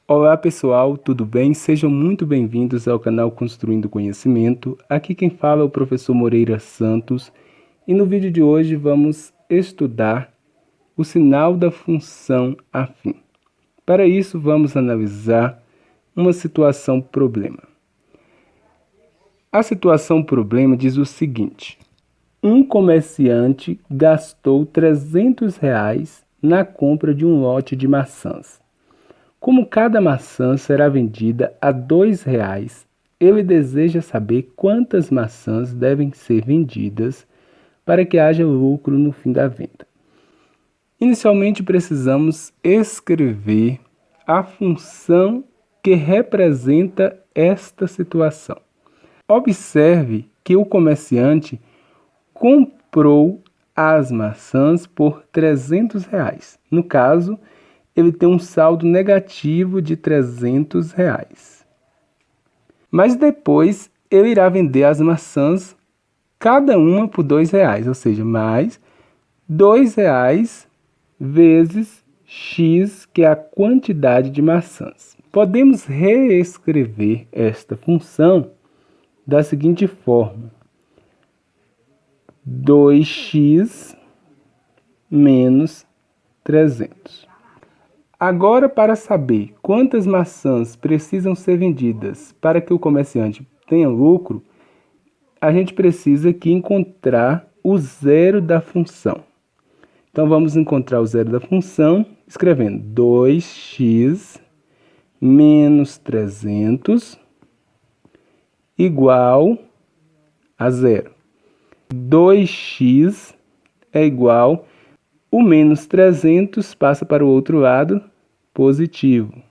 Olá pessoal, tudo bem? Sejam muito bem-vindos ao canal Construindo Conhecimento. Aqui quem fala é o professor Moreira Santos e no vídeo de hoje vamos estudar o sinal da função afim. Para isso vamos analisar uma situação problema. A situação problema diz o seguinte: um comerciante gastou R$ 300 na compra de um lote de maçãs. Como cada maçã será vendida a R$ 2, ele deseja saber quantas maçãs devem ser vendidas para que haja lucro no fim da venda. Inicialmente precisamos escrever a função que representa esta situação. Observe que o comerciante comprou as maçãs por R$ 300. No caso, ele tem um saldo negativo de R$ 300. Mas depois ele irá vender as maçãs cada uma por R$ 2, ou seja, mais R$ 2 vezes x, que é a quantidade de maçãs. Podemos reescrever esta função da seguinte forma: 2x menos 300. Agora, para saber quantas maçãs precisam ser vendidas para que o comerciante tenha lucro, a gente precisa aqui encontrar o zero da função. Então, vamos encontrar o zero da função escrevendo 2x menos 300 igual a zero. 2x é igual, o menos 300 passa para o outro lado, positivo.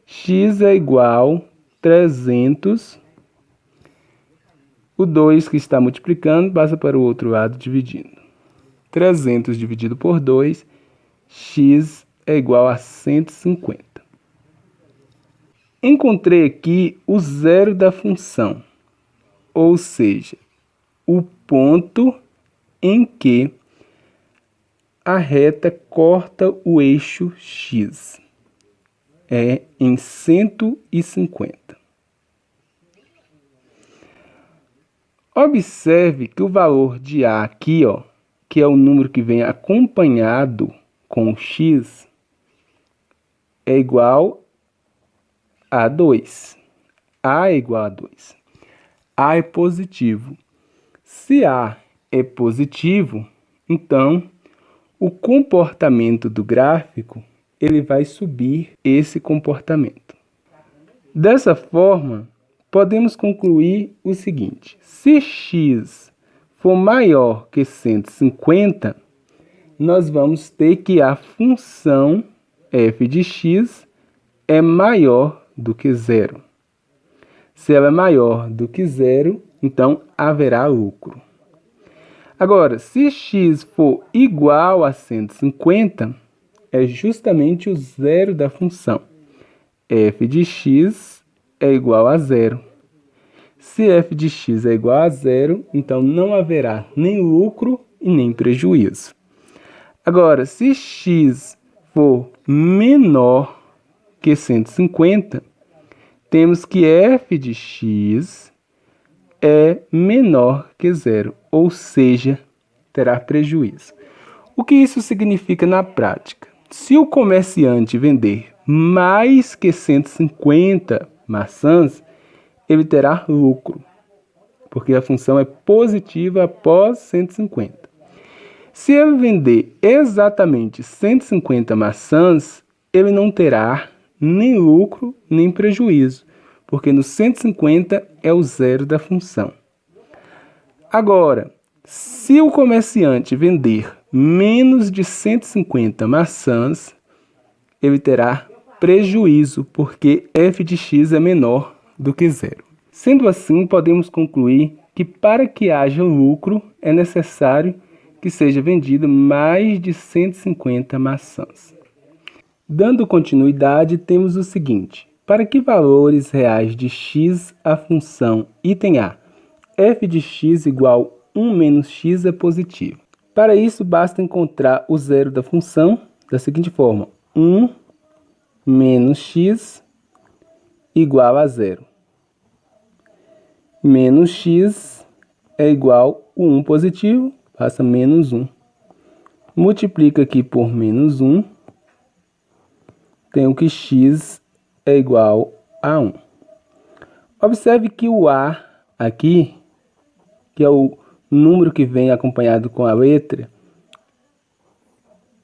X é igual 300, o 2 que está multiplicando passa para o outro lado, dividindo. 300 dividido por 2, x é igual a 150. Encontrei aqui o zero da função, ou seja, o ponto em que a reta corta o eixo x. É em 150. Observe que o valor de A aqui, que é o número que vem acompanhado com o x, é igual a 2. A é igual a 2. A é positivo. Se A é positivo, então o comportamento do gráfico ele vai subir esse comportamento. Dessa forma, podemos concluir o seguinte: se x for maior que 150, nós vamos ter que a função f de x é maior do que zero. Se ela é maior do que zero, então haverá lucro. Agora, se x for igual a 150, é justamente o zero da função. F de x é igual a zero. Se f de x é igual a zero, então não haverá nem lucro e nem prejuízo. Agora, se x for menor que 150, temos que f de x é menor que zero, ou seja, terá prejuízo. O que isso significa na prática? Se o comerciante vender mais que 150 maçãs, ele terá lucro, porque a função é positiva após 150. Se ele vender exatamente 150 maçãs, ele não terá nem lucro nem prejuízo, porque no 150 é o zero da função. Agora, se o comerciante vender menos de 150 maçãs, ele terá prejuízo, porque f de x é menor do que zero. Sendo assim, podemos concluir que para que haja lucro, é necessário que seja vendido mais de 150 maçãs. Dando continuidade, temos o seguinte: para que valores reais de x a função item A, f de x igual 1 menos x é positivo. Para isso, basta encontrar o zero da função da seguinte forma: 1 menos x igual a 0. Menos x é igual a 1 positivo, passa menos 1. Multiplica aqui por menos 1, tenho que x é igual a 1. Observe que o a aqui, que é o número que vem acompanhado com a letra,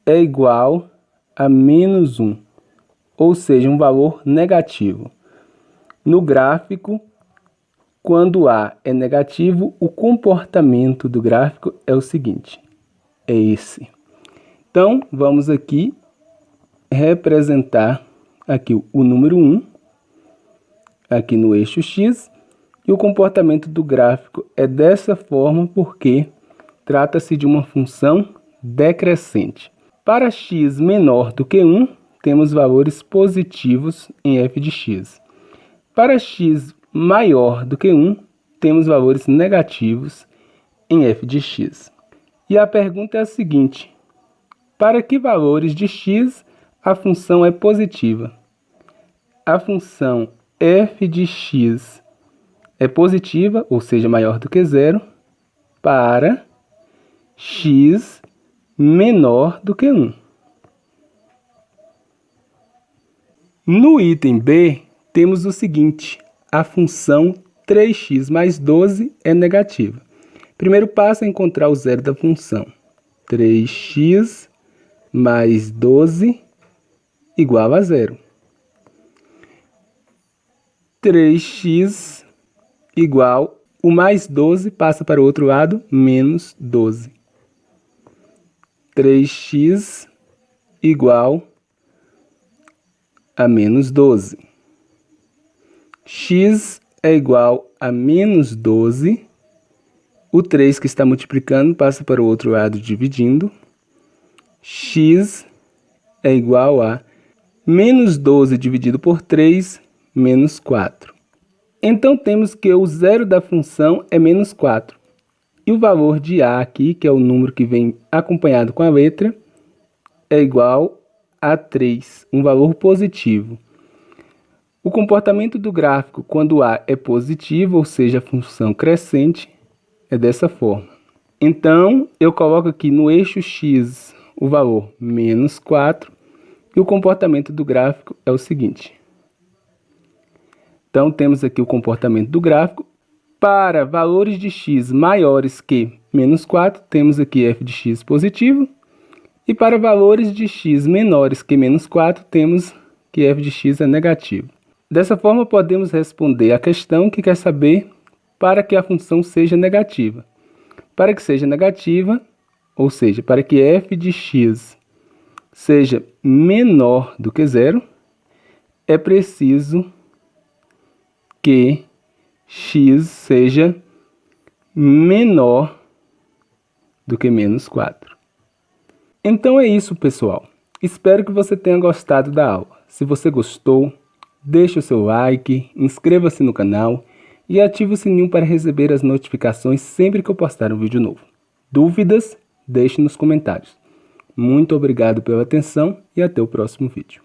é igual a menos 1, ou seja, um valor negativo. No gráfico, quando A é negativo, o comportamento do gráfico é o seguinte, é esse. Então, vamos aqui representar aqui o número 1, aqui no eixo X, e o comportamento do gráfico é dessa forma porque trata-se de uma função decrescente. Para x menor do que 1, temos valores positivos em f de x. Para x maior do que 1, temos valores negativos em f de x. E a pergunta é a seguinte: para que valores de x a função é positiva? A função f de x é positiva, ou seja, maior do que 0, para x menor do que 1. No item B, temos o seguinte: a função 3x mais 12 é negativa. Primeiro passo é encontrar o zero da função. 3x mais 12 igual a 0. 3x igual, o mais 12 passa para o outro lado, menos 12. 3x igual a menos 12. X é igual a menos 12. O 3 que está multiplicando passa para o outro lado dividindo. X é igual a menos 12 dividido por 3, menos 4. Então, temos que o zero da função é menos 4. E o valor de A aqui, que é o número que vem acompanhado com a letra, é igual a 3, um valor positivo. O comportamento do gráfico quando A é positivo, ou seja, a função crescente, é dessa forma. Então, eu coloco aqui no eixo X o valor menos 4, e o comportamento do gráfico é o seguinte. Então, temos aqui o comportamento do gráfico. Para valores de x maiores que menos 4, temos aqui f de x positivo. E para valores de x menores que menos 4, temos que f de x é negativo. Dessa forma, podemos responder a questão que quer saber para que a função seja negativa. Para que seja negativa, ou seja, para que f de x seja menor do que 0, é preciso que x seja menor do que menos 4. Então é isso, pessoal. Espero que você tenha gostado da aula. Se você gostou, deixe o seu like, inscreva-se no canal e ative o sininho para receber as notificações sempre que eu postar um vídeo novo. Dúvidas? Deixe nos comentários. Muito obrigado pela atenção e até o próximo vídeo.